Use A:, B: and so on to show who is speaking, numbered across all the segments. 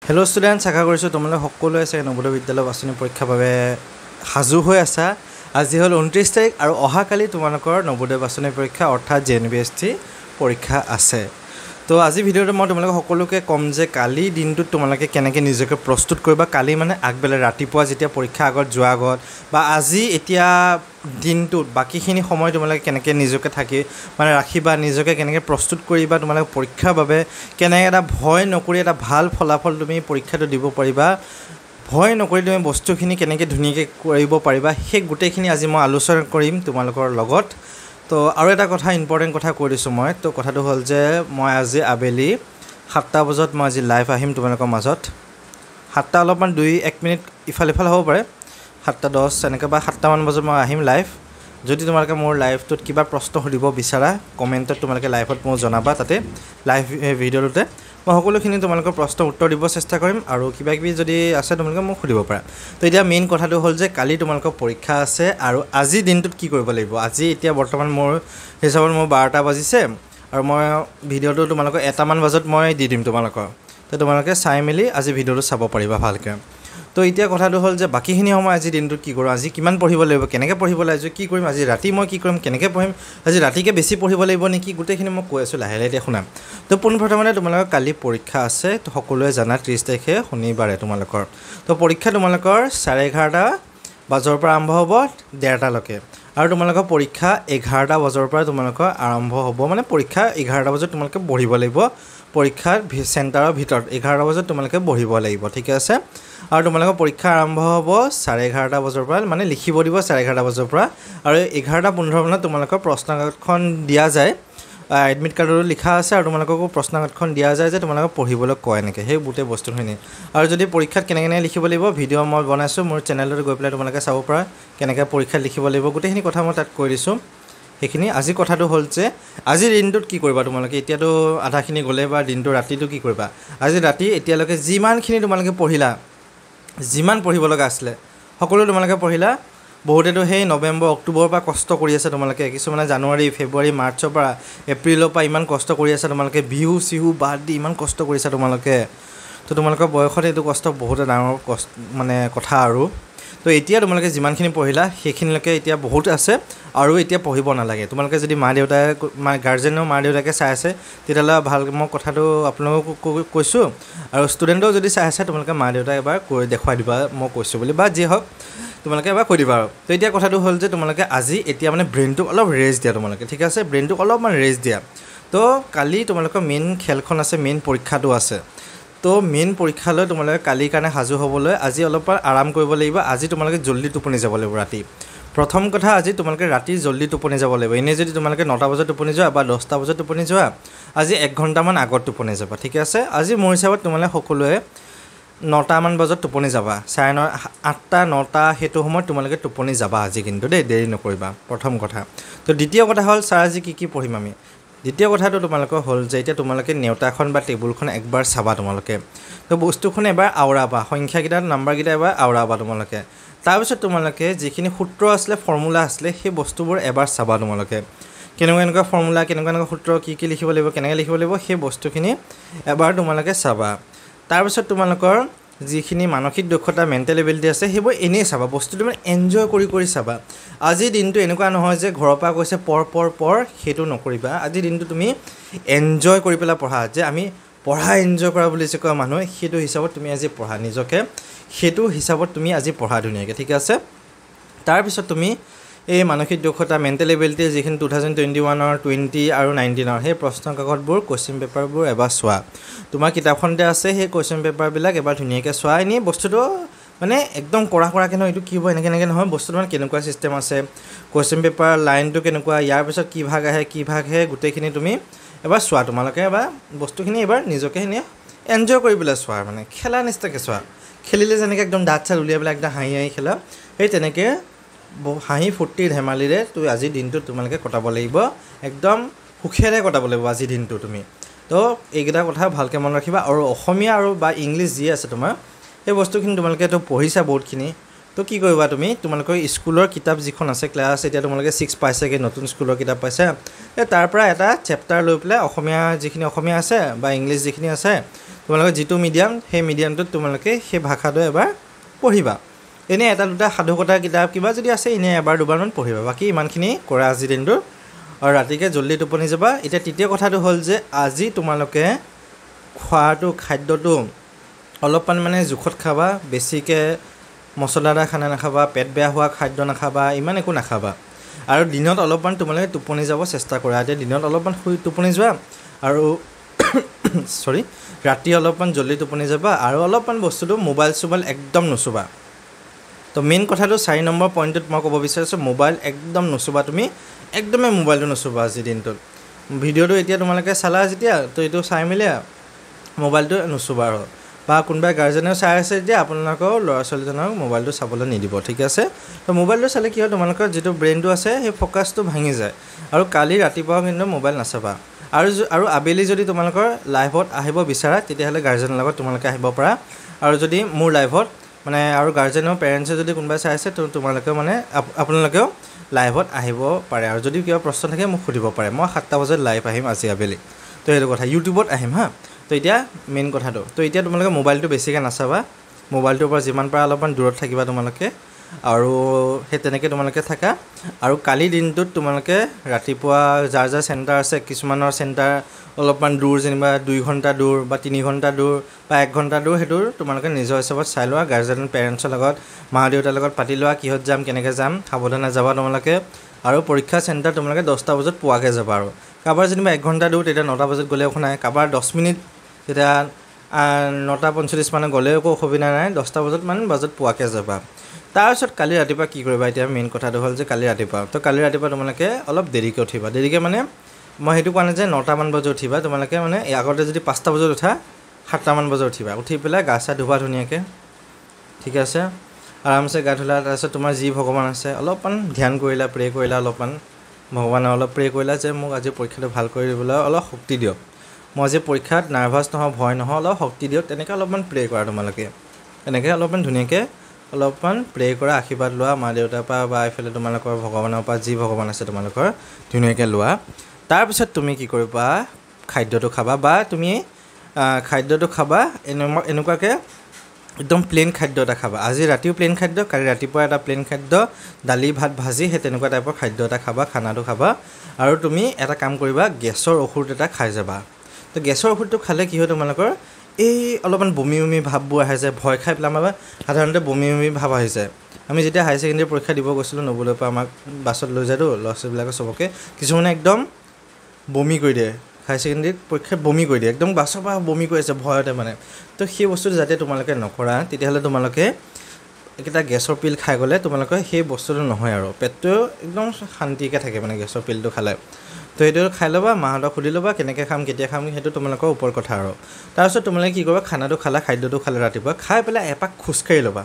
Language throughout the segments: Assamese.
A: হেল্ল' ষ্টুডেণ্টছ, আশা কৰিছোঁ তোমালোক সকলোৱে আছে নৱোদয় বিদ্যালয় বাছনি পৰীক্ষাৰ বাবে সাজু হৈ আছা। আজি হ'ল 29 তাৰিখ আৰু অহাকালি তোমালোকৰ নৱোদয় বাছনি পৰীক্ষা অৰ্থাৎ jnvst পৰীক্ষা আছে। তো আজি ভিডিঅ'টো মই তোমালোকক সকলোকে ক'ম যে কালি দিনটোত তোমালোকে কেনেকৈ নিজকে প্ৰস্তুত কৰিবা। কালি মানে আগবেলা ৰাতিপুৱা যেতিয়া পৰীক্ষা আগত যোৱাৰ আগত বা আজি এতিয়া দিনটোত বাকীখিনি সময় তোমালোকে কেনেকৈ নিজকে থাকি মানে ৰাখিবা, নিজকে কেনেকৈ প্ৰস্তুত কৰিবা তোমালোকে পৰীক্ষাৰ বাবে, কেনেকৈ এটা ভয় নকৰি এটা ভাল ফলাফল তুমি পৰীক্ষাটো দিব পাৰিবা, ভয় নকৰি তুমি বস্তুখিনি কেনেকৈ ধুনীয়াকৈ কৰিব পাৰিবা, সেই গোটেইখিনি আজি মই আলোচনা কৰিম তোমালোকৰ লগত। তো আৰু এটা কথা ইম্পৰ্টেণ্ট কথা কৈ দিছোঁ মই। তো কথাটো হ'ল যে মই আজি আবেলি 7টা বজাত মই আজি লাইভ আহিম তোমালোকৰ মাজত। 7টা অলপমান 2-1 মিনিট ইফাল সিফাল হ'ব পাৰে, 7:10 এনেকৈ বা 7টামান বজাত মই আহিম লাইভ। যদি তোমালোকে মোৰ লাইভটোত কিবা প্ৰশ্ন সুধিব বিচাৰা কমেণ্টত তোমালোকে লাইভত মোক জনাবা। তাতে লাইভ ভিডিঅ'টোতে মই সকলোখিনি তোমালোকৰ প্ৰশ্ন উত্তৰ দিব চেষ্টা কৰিম আৰু কিবা কিবি যদি আছে তোমালোকে মোক সুধিব পাৰা। তো এতিয়া মেইন কথাটো হ'ল যে কালি তোমালোকৰ পৰীক্ষা আছে আৰু আজি দিনটোত কি কৰিব লাগিব। আজি এতিয়া বৰ্তমান মোৰ হিচাপত মোৰ 12টা বাজিছে আৰু মই ভিডিঅ'টো তোমালোকৰ 1টামান বজাত মই দি দিম তোমালোকৰ। তো তোমালোকে চাই মেলি আজি ভিডিঅ'টো চাব পাৰিবা ভালকৈ। তো এতিয়া কথাটো হ'ল যে বাকীখিনি সময় আজি দিনটোত কি কৰোঁ, আজি কিমান পঢ়িব লাগিব, কেনেকৈ পঢ়িব লাগিব, কি কৰিম, আজি ৰাতি মই কি কৰিম, কেনেকৈ পঢ়িম, আজি ৰাতিকৈ বেছি পঢ়িব লাগিব নেকি, গোটেইখিনি মই কৈ আছোঁ লাহে লাহে এতিয়া শুনাম। তো পোনপ্ৰথমতে তোমালোকৰ কালি পৰীক্ষা আছে। তো সকলোৱে জানা 30 তাৰিখে শনিবাৰে তোমালোকৰ। তো পৰীক্ষা তোমালোকৰ 11:30 বজাৰ পৰা আৰম্ভ হ'ব 1:30লৈকে আৰু তোমালোকৰ পৰীক্ষা 11টা বজাৰ পৰা তোমালোকৰ আৰম্ভ হ'ব। মানে পৰীক্ষা 11টা বজাত তোমালোকে বহিব লাগিব, পৰীক্ষাৰ চেণ্টাৰৰ ভিতৰত 11টা বজাত তোমালোকে বহিব লাগিব, ঠিক আছে। আৰু তোমালোকৰ পৰীক্ষা আৰম্ভ হ'ব 11:30 বজাৰ পৰা, মানে লিখিব দিব 11:30 বজাৰ পৰা আৰু 11:15 মানত তোমালোকৰ প্ৰশ্নকাকতখন দিয়া যায়। এডমিট কাৰ্ডতো লিখা আছে আৰু তোমালোককো প্ৰশ্নকাকতখন দিয়া যায় যে তোমালোকক পঢ়িবলৈ কয় এনেকৈ, সেই গোটেই বস্তুখিনি। আৰু যদি পৰীক্ষাত কেনেকৈ লিখিব লাগিব ভিডিঅ' মই বনাইছোঁ মোৰ চেনেলটোত গৈ পেলাই তোমালোকে চাব পাৰা কেনেকৈ পৰীক্ষাত লিখিব লাগিব, গোটেইখিনি কথা মই তাত কৈ দিছোঁ সেইখিনি। আজি কথাটো হ'ল যে আজিৰ দিনটোত কি কৰিবা তোমালোকে। এতিয়াতো আধাখিনি গ'লে বা দিনটো ৰাতিটো কি কৰিবা। আজি ৰাতি এতিয়ালৈকে যিমানখিনি তোমালোকে পঢ়িলা, যিমান পঢ়িব লগা আছিলে সকলো তোমালোকে পঢ়িলা। বহুতেতো সেই নৱেম্বৰ অক্টোবৰৰ পৰা কষ্ট কৰি আছে তোমালোকে, কিছুমানে জানুৱাৰী ফেব্ৰুৱাৰী মাৰ্চৰ পৰা এপ্ৰিলৰ পৰা ইমান কষ্ট কৰি আছে তোমালোকে, বিহু চিহু বাদ দি ইমান কষ্ট কৰিছা তোমালোকে। তো তোমালোকৰ বয়সত এইটো কষ্ট বহুতে ডাঙৰ কষ্ট মানে কথা আৰু। তো এতিয়া তোমালোকে যিমানখিনি পঢ়িলা সেইখিনিলৈকে এতিয়া বহুত আছে আৰু এতিয়া পঢ়িব নালাগে। তোমালোকে যদি মা দেউতাই গাৰ্জেনেও মা দেউতাকে চাই আছে তেতিয়াহ'লে ভাল, মই কথাটো আপোনালোকক কৈছোঁ। আৰু ষ্টুডেণ্টেও যদি চাই আছে তোমালোকে মা দেউতাক এবাৰ কৈ দেখুৱাই দিবা মই কৈছোঁ বুলি, বা যি হওক তোমালোকে এবাৰ কৈ দিবা আৰু। তো এতিয়া কথাটো হ'ল যে তোমালোকে আজি এতিয়া মানে ব্ৰেইনটোক অলপ ৰেষ্ট দিয়া তোমালোকে, ঠিক আছে, ব্ৰেইনটোক অলপমান ৰেষ্ট দিয়া। তো কালি তোমালোকৰ মেইন খেলখন আছে, মেইন পৰীক্ষাটো আছে। তো মেইন পৰীক্ষালৈ তোমালোকে কালিৰ কাৰণে সাজু হ'বলৈ আজি অলপমান আৰাম কৰিব লাগিব। আজি তোমালোকে জল্দি টোপনি যাব লাগিব ৰাতি। প্ৰথম কথা, আজি তোমালোকে ৰাতি জল্দি টোপনি যাব লাগিব। এনেই যদি তোমালোকে 9টা বজাত টোপনি যোৱা বা 10টা বজাত টোপনি যোৱা, আজি 1 ঘণ্টামান আগত টোপনি যাবা, ঠিক আছে। আজি মোৰ হিচাপত তোমালোকে সকলোৱে 9টামান বজাত টোপনি যাবা, 9:30, 8টা 9টা সেইটো সময়ত তোমালোকে টোপনি যাবা আজি, কিন্তু দেৰি নকৰিবা, প্ৰথম কথা। তো দ্বিতীয় কথা হ'ল ছাৰ আজি কি পঢ়িম আমি। দ্বিতীয় কথাটো তোমালোকৰ হ'ল যে এতিয়া তোমালোকে নেওতাখন বা টেবুলখন একবাৰ চাবা তোমালোকে। তো বস্তুখন এবাৰ আওৰাবা, সংখ্যাকেইটা নাম্বাৰকেইটা এবাৰ আওৰাবা তোমালোকে। তাৰপিছত তোমালোকে যিখিনি সূত্ৰ আছিলে, ফৰ্মুলা আছিলে, সেই বস্তুবোৰ এবাৰ চাবা তোমালোকে। কেনেকুৱা ফৰ্মুলা, কেনেকুৱা সূত্ৰ, কি লিখিব লাগিব, কেনেকৈ লিখিব লাগিব, সেই বস্তুখিনি এবাৰ তোমালোকে চাবা। তাৰপিছত তোমালোকৰ যিখিনি মানসিক দক্ষতা, মেণ্টেল এবিলিটি আছে সেইবোৰ এনেই চাবা, বস্তুটো মানে এনজয় কৰি চাবা। আজিৰ দিনটো এনেকুৱা নহয় যে ঘৰৰ পৰা কৈছে পঢ়, সেইটো নকৰিবা। আজিৰ দিনটো তুমি এনজয় কৰি পেলাই পঢ়া, যে আমি পঢ়া এনজয় কৰা বুলি যে কয় মানুহে, সেইটো হিচাপত তুমি আজি পঢ়া নিজকে, সেইটো হিচাপত তুমি আজি পঢ়া ধুনীয়াকৈ, ঠিক আছে। তাৰপিছত তুমি এই মানসিক দক্ষতা, মেণ্টেল এবিলিটিৰ যিখিনি 2021, 20 আৰু 19 সেই প্ৰশ্ন কাকতবোৰ, কুৱেশ্যন পেপাৰবোৰ এবাৰ চোৱা। তোমাৰ কিতাপখনতে আছে সেই কুৱেশ্যন পেপাৰবিলাক এবাৰ ধুনীয়াকৈ চোৱা। এনেই বস্তুটো মানে একদম কৰাকৈ নহয়, এইটো কি হ'ব এনেকৈ নহয়, বস্তুটো মানে কেনেকুৱা ছিষ্টেম আছে, কুৱেশ্যন পেপাৰ লাইনটো কেনেকুৱা, ইয়াৰ পিছত কি ভাগ আহে গোটেইখিনি তুমি এবাৰ চোৱা তোমালোকে। এবাৰ বস্তুখিনি এবাৰ নিজকে এনেই এনজয় কৰি পেলাই চোৱা, মানে খেলা নিচিনাকৈ চোৱা। খেলিলে যেনেকৈ একদম দাঁত চাত উলিয়াই পেলাই একদম হাঁহি খেলা, সেই তেনেকৈ হাঁহি ফূৰ্তি ধেমালিৰে তুমি আজিৰ দিনটো তোমালোকে কটাব লাগিব, একদম সুখেৰে কটাব লাগিব আজিৰ দিনটো তুমি। তো এইকেইটা কথা ভালকৈ মনত ৰাখিবা। আৰু অসমীয়া আৰু বা ইংলিছ যি আছে তোমাৰ সেই বস্তুখিনি তোমালোকেতো পঢ়িছা বহুতখিনি। তো কি কৰিবা তুমি, তোমালোকৰ স্কুলৰ কিতাপ যিখন আছে ক্লাছ, এতিয়া তোমালোকে 6 পাইছেগৈ, নতুন স্কুলৰ কিতাপ পাইছে, তাৰ পৰা এটা চেপ্টাৰ লৈ পেলাই অসমীয়া যিখিনি অসমীয়া আছে বা ইংলিছ যিখিনি আছে তোমালোকৰ যিটো মিডিয়াম সেই মিডিয়ামটোত তোমালোকে সেই ভাষাটো এবাৰ পঢ়িবা এনেই এটা দুটা সাধুকথাৰ কিতাপ কিবা যদি আছে এনেই এবাৰ দুবাৰমান পঢ়িবা বাকী ইমানখিনি কৰা আজিৰ দিনটো আৰু ৰাতিকৈ জল্দি টোপনি যাবা এতিয়া তৃতীয় কথাটো হ'ল যে আজি তোমালোকে খোৱাটো খাদ্যটো অলপমান মানে জোখত খাবা বেছিকৈ মছলাদাৰ খানা নাখাবা পেট বেয়া হোৱা খাদ্য নাখাবা ইমান একো নাখাবা আৰু দিনত অলপমান তোমালোকে টোপনি যাব চেষ্টা কৰা এতিয়া দিনত অলপমান শুই টোপনি যোৱা আৰু ৰাতি অলপমান জল্দি টোপনি যাবা আৰু অলপমান বস্তুটো মোবাইল চোবাইল একদম নুচুবা তো মেইন কথাটো 4 নম্বৰ পইণ্টত মই ক'ব বিচাৰিছোঁ মোবাইল একদম নুচুবা তুমি একদমেই মোবাইলটো নুচুবা আজিৰ দিনটোত ভিডিঅ'টো এতিয়া তোমালোকে চালা যেতিয়া তো এইটো চাই মেলি মোবাইলটো নুচুবা আৰু বা কোনোবাই গাৰ্জেনেও চাই আছে যেতিয়া আপোনালোকৰ ল'ৰা ছোৱালীজনক মোবাইলটো চাবলৈ নিদিব ঠিক আছে তো মোবাইলটো চালে কি হয় তোমালোকৰ যিটো ব্ৰেইনটো আছে সেই ফ'কাছটো ভাঙি যায় আৰু কালি ৰাতিপুৱা কিন্তু মোবাইল নাচাবা আৰু আবেলি যদি তোমালোকৰ লাইভত আহিব বিচাৰা তেতিয়াহ'লে গাৰ্জেনৰ লগত তোমালোকে আহিব পাৰা আৰু যদি মোৰ লাইভত মানে আৰু গাৰ্জেনৰ পেৰেণ্টছে যদি কোনোবাই চাই আছে তো তোমালোকেও মানে আপোনালোকেও লাইভত আহিব পাৰে আৰু যদি কিবা প্ৰশ্ন থাকে মোক সুধিব পাৰে মই 7টা বজাত লাইভ আহিম আজি আবেলি তো সেইটো কথা ইউটিউবত আহিম হা তো এতিয়া মেইন কথাটো তো এতিয়া তোমালোকে মোবাইলটো বেছিকৈ নাচাবা মোবাইলটোৰ পৰা যিমান পাৰা অলপমান দূৰত থাকিবা তোমালোকে আৰু সেই তেনেকৈ তোমালোকে থাকা আৰু কালি দিনটোত তোমালোকে ৰাতিপুৱা যাৰ চেণ্টাৰ আছে কিছুমানৰ চেণ্টাৰ অলপমান দূৰ যেনিবা 2 ঘণ্টা দূৰ বা 3 ঘণ্টা দূৰ বা 1 ঘণ্টা দূৰ সেইটো তোমালোকে নিজৰ হিচাপত চাই লোৱা গাৰ্জেন পেৰেণ্টছৰ লগত মা দেউতাৰ লগত পাতি লোৱা কিহত যাম কেনেকৈ যাম সাৱধানে যাবা তোমালোকে আৰু পৰীক্ষা চেণ্টাৰ তোমালোকে 10টা বজাত পোৱাকৈ যাবা আৰু কাৰোবাৰ যেনিবা 1 ঘণ্টা দূৰ তেতিয়া 9টা বজাত গ'লে একো নাই কাৰোবাৰ 10 মিনিট তেতিয়া 9:45 মানে গ'লেও একো অসুবিধা নাই 10টা বজাত পোৱাকৈ যাবা তাৰপিছত কালি ৰাতিপুৱা কি কৰিবা এতিয়া মেইন কথাটো হ'ল যে কালি ৰাতিপুৱা তোমালোকে অলপ দেৰিকৈ উঠিবা দেৰিকৈ মানে মই সেইটো কোৱা নাই যে 9টামান বজাত উঠিবা তোমালোকে মানে আগতে যদি 5টা বজাত উঠা 7টামান বজাত উঠিবা উঠি পেলাই গা চা ধুবা ধুনীয়াকৈ ঠিক আছে আৰামছে গা ধুলা তাৰপিছত তোমাৰ যি ভগৱান আছে অলপমান ধ্যান কৰিলা প্ৰে কৰিলা অলপমান ভগৱানে অলপ প্ৰে কৰিলা যে মোক আজি পৰীক্ষাটো ভাল কৰি দিবলৈ অলপ শক্তি দিয়ক মই যে পৰীক্ষাত নাৰ্ভাছ নহয় ভয় নহয় অলপ শক্তি দিয়ক তেনেকৈ অলপমান প্ৰে কৰা তোমালোকে এনেকৈ অলপমান ধুনীয়াকৈ অলপমান প্ৰে কৰা আশীৰ্বাদ লোৱা মা দেউতাৰ পৰা বা এইফালে তোমালোকৰ ভগৱানৰ পৰা যি ভগৱান আছে তোমালোকৰ ধুনীয়াকৈ লোৱা তাৰপিছত তুমি কি কৰিবা খাদ্যটো খাবা বা তুমি খাদ্যটো খাবা এনেকুৱাকৈ একদম প্লেইন খাদ্য এটা খাবা আজি ৰাতিও প্লেইন খাদ্য কালি ৰাতিপুৱা এটা প্লেইন খাদ্য দালি ভাত ভাজি সেই তেনেকুৱা টাইপৰ খাদ্য এটা খাবা খানাটো খাবা আৰু তুমি এটা কাম কৰিবা গেছৰ ঔষধ এটা খাই যাবা তো গেছৰ ঔষধটো খালে কি হয় তোমালোকৰ এই অলপমান বমি ভাৱবোৰ আহে যায় ভয় খাই পেলাই আমাৰ সাধাৰণতে বমি ভাৱ আহি যায় আমি যেতিয়া হাই ছেকেণ্ডেৰী পৰীক্ষা দিব গৈছিলোঁ নৱোদয়ৰ পৰা আমাক বাছত লৈ যায়তো ল'ৰা ছোৱালীবিলাকৰ চবকে কিছুমানে একদম বমি কৰি দিয়ে হাই ছেকেণ্ডেৰীত পৰীক্ষাত বমি কৰি দিয়ে একদম বাছৰ পৰা বমি কৰি আছে ভয়তে মানে তো সেই বস্তুটো যাতে তোমালোকে নকৰা তেতিয়াহ'লে তোমালোকে এইকেইটা গেছৰ পিল খাই গ'লে তোমালোকৰ সেই বস্তুটো নহয় আৰু পেটটো একদম শান্তিকৈ থাকে মানে গেছৰ পিলটো খালে তো সেইটো খাই ল'বা মাহঁতক সুধি ল'বা কেনেকৈ খাম কেতিয়া খাম সেইটো তোমালোকৰ ওপৰ কথা আৰু তাৰপিছত তোমালোকে কি কৰিবা খানাটো খালা খাদ্যটো খালা ৰাতিপুৱা খাই পেলাই এপাক খোজকাঢ়ি ল'বা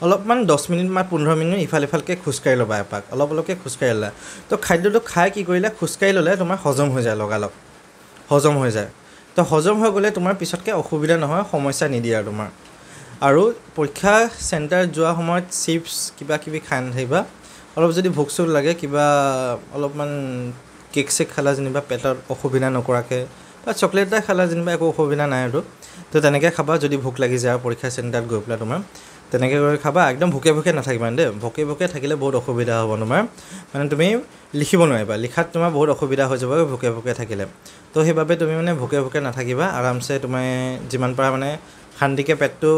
A: অলপমান 10 মিনিট বা 15 মিনিট ইফালকৈ খোজকাঢ়ি ল'বা এপাক অলপকৈ খোজকাঢ়ি ল'লা তো খাদ্যটো খাই কি কৰিলে খোজকাঢ়ি ল'লে তোমাৰ হজম হৈ যায় লগালগ হজম হৈ যায় তো হজম হৈ গ'লে তোমাৰ পিছতকৈ অসুবিধা নহয় সমস্যা নিদিয়ে আৰু তোমাৰ আৰু পৰীক্ষা চেণ্টাৰ যোৱা সময়ত চিপছ কিবা কিবি খাই নাথাকিবা অলপ যদি ভোক চোক লাগে কিবা অলপমান কেক চেক খালা যেনিবা পেটত অসুবিধা নকৰাকৈ বা চকলেট এটা খালা যেনিবা একো অসুবিধা নাই আৰু তো তেনেকৈ খাবা যদি ভোক লাগি যায় আৰু পৰীক্ষা চেণ্টাৰত গৈ পেলাই তোমাৰ তেনেকৈ কৰি খাবা একদম ভোকে নাথাকিবা দেই ভোকে থাকিলে বহুত অসুবিধা হ'ব তোমাৰ মানে তুমি লিখিব নোৱাৰিবা লিখাত তোমাৰ বহুত অসুবিধা হৈ যাব ভোকে থাকিলে তো সেইবাবে তুমি মানে ভোকে নাথাকিবা আৰামছে তুমি যিমান পাৰা মানে শান্তিকৈ পেটটো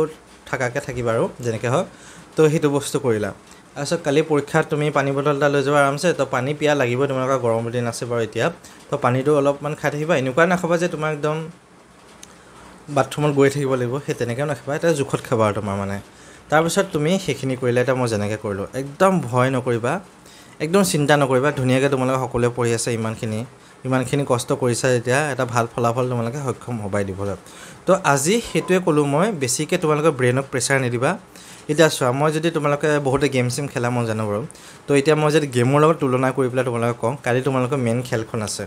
A: থাকাকৈ থাকিবা আৰু যেনেকৈ হওক তো সেইটো বস্তু কৰিলা তাৰপিছত কালি পৰীক্ষাত তুমি পানী বটল এটা লৈ যাবা আৰামছে তো পানী পিয়া লাগিব তোমালোকৰ গৰমৰ দিন আছে বাৰু এতিয়া তো পানীটো অলপমান খাই থাকিবা এনেকুৱা নাখাবা যে তোমাৰ একদম বাথৰুমত গৈ থাকিব লাগিব সেই তেনেকৈও নাখাবা এটা জোখত খাবা আৰু তোমাৰ মানে তাৰপিছত তুমি সেইখিনি কৰিলে এতিয়া মই যেনেকৈ কৰিলোঁ একদম ভয় নকৰিবা একদম চিন্তা নকৰিবা ধুনীয়াকৈ তোমালোকে সকলোৱে পঢ়ি আছে ইমানখিনি কষ্ট কৰিছা যেতিয়া এটা ভাল ফলাফল তোমালোকে সক্ষম হ'বাই দিবলৈ তো আজি সেইটোৱে ক'লোঁ মই বেছিকৈ তোমালোকৰ ব্ৰেইনক প্ৰেছাৰ নিদিবা এতিয়া চোৱা মই যদি তোমালোকে বহুতে গেম চেম খেলা মই জানো বাৰু তো এতিয়া মই যদি গেমৰ লগত তুলনা কৰি পেলাই তোমালোকে কওঁ কালি তোমালোকৰ মেইন খেলখন আছে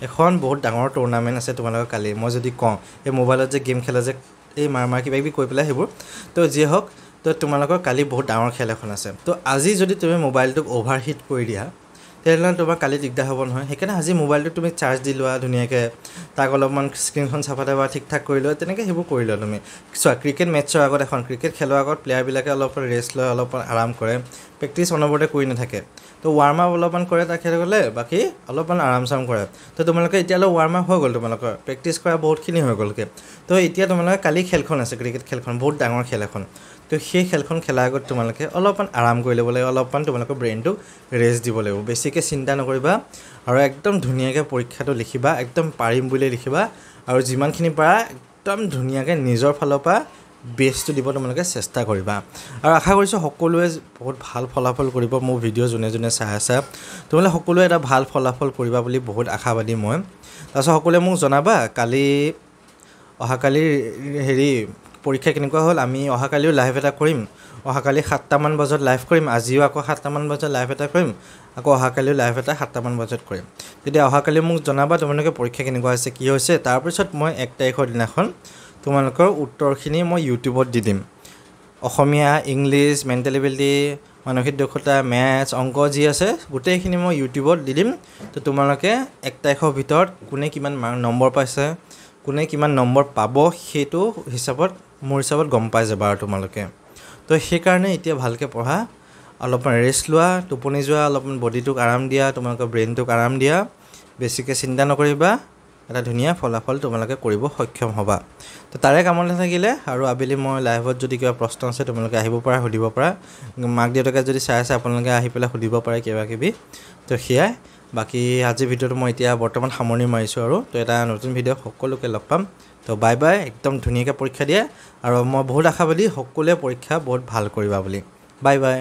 A: এখন বহুত ডাঙৰ টুৰ্ণামেণ্ট আছে তোমালোকৰ কালি মই যদি কওঁ এই মোবাইলত যে গেম খেলা যে এই মাৰ কিবা কিবি কৈ পেলাই সেইবোৰ তো যিয়ে হওক তো তোমালোকৰ কালি বহুত ডাঙৰ খেল এখন আছে তো আজি যদি তুমি মোবাইলটোক অ'ভাৰহিট কৰি দিয়া তেনেহ'লে তোমাৰ কালি দিগদাৰ হ'ব নহয় সেইকাৰণে আজি মোবাইলটো তুমি চাৰ্জ দি লোৱা ধুনীয়াকৈ তাক অলপমান স্ক্ৰীণখন চাফাতে বা ঠিক ঠাক কৰি লোৱা তেনেকৈ সেইবোৰ কৰি লোৱা তুমি চোৱা ক্ৰিকেট মেটছৰ আগত এখন ক্ৰিকেট খেলৰ আগত প্লেয়াৰবিলাকে অলপমান ৰেষ্ট লয় অলপমান আৰাম কৰে প্ৰেক্টিছ অনবৰতে কৰি নাথাকে তো ৱাৰ্ম আপ অলপমান কৰে তেখেতসকলে বাকী অলপমান আৰাম চাৰাম কৰে তো তোমালোকে এতিয়ালৈ ৱাৰ্ম আপ হৈ গ'ল তোমালোকৰ প্ৰেক্টিছ কৰা বহুতখিনি হৈ গ'লগৈ তো এতিয়া তোমালোকে কালি খেলখন আছে ক্ৰিকেট খেলখন বহুত ডাঙৰ খেল এখন তো সেই খেলখন খেলাৰ আগত তোমালোকে অলপমান আৰাম কৰি ল'ব লাগিব অলপমান তোমালোকৰ ব্ৰেইনটোক ৰেষ্ট দিব লাগিব বেছিকৈ চিন্তা নকৰিবা আৰু একদম ধুনীয়াকৈ পৰীক্ষাটো লিখিবা একদম পাৰিম বুলি লিখিবা আৰু যিমানখিনি পাৰা একদম ধুনীয়াকৈ নিজৰ ফালৰ পৰা বেষ্টটো দিব তোমালোকে চেষ্টা কৰিবা আৰু আশা কৰিছোঁ সকলোৱে বহুত ভাল ফলাফল কৰিব মোৰ ভিডিঅ' যোনে যোনে চাই আছা তোমালোকে সকলোৱে এটা ভাল ফলাফল কৰিবা বুলি বহুত আশাবাদী মই তাৰপিছত সকলোৱে মোক জনাবা কালি অহাকালিৰ পৰীক্ষা কেনেকুৱা হ'ল আমি অহাকালিও লাইভ এটা কৰিম অহাকালি 7টামান বজাত লাইভ কৰিম আজিও আকৌ 7টামান বজাত লাইভ এটা কৰিম আকৌ অহাকালিও লাইভ এটা 7টামান বজাত কৰিম তেতিয়া অহাকালি মোক জনাবা তোমালোকে পৰীক্ষা কেনেকুৱা হৈছে কি হৈছে তাৰপিছত মই 1 তাৰিখৰ দিনাখন তোমালোকৰ উত্তৰখিনি মই ইউটিউবত দি দিম অসমীয়া ইংলিছ মেণ্টেল এবিলিটি মানসিক দক্ষতা মেথছ অংক যি আছে গোটেইখিনি মই ইউটিউবত দি দিম তো তোমালোকে 1 তাৰিখৰ ভিতৰত কোনে কিমান নম্বৰ পাইছে কোনে কিমান নম্বৰ পাব সেইটো হিচাপত মোৰ হিচাপত গম পাই যাবা আৰু তোমালোকে তো সেইকাৰণে এতিয়া ভালকৈ পঢ়া অলপমান ৰেষ্ট লোৱা টোপনি যোৱা অলপমান বডিটোক আৰাম দিয়া তোমালোকৰ ব্ৰেইনটোক আৰাম দিয়া বেছিকৈ চিন্তা নকৰিবা এটা ধুনীয়া ফলাফল তোমালোকে কৰিব সক্ষম হ'বা তো তাৰে কামত থাকিলে আৰু আবেলি মই লাইভত যদি কিবা প্ৰশ্ন আছে তোমালোকে আহিব পাৰা সুধিব পাৰা মাক দেউতাকে যদি চাই আছে আপোনালোকে আহি পেলাই সুধিব পাৰে কিবা কিবি তো সেয়াই বাকী আজিৰ ভিডিঅ'টো মই এতিয়া বৰ্তমান সামৰণি মাৰিছোঁ আৰু তো এটা নতুন ভিডিঅ' সকলোকে লগ পাম তো বাই বাই একদম ধুনীয়াকৈ পৰীক্ষা দিয়ে আৰু মই বহুত আশাবাদী সকলোৱে পৰীক্ষা বহুত ভাল কৰিবা বুলি বাই বাই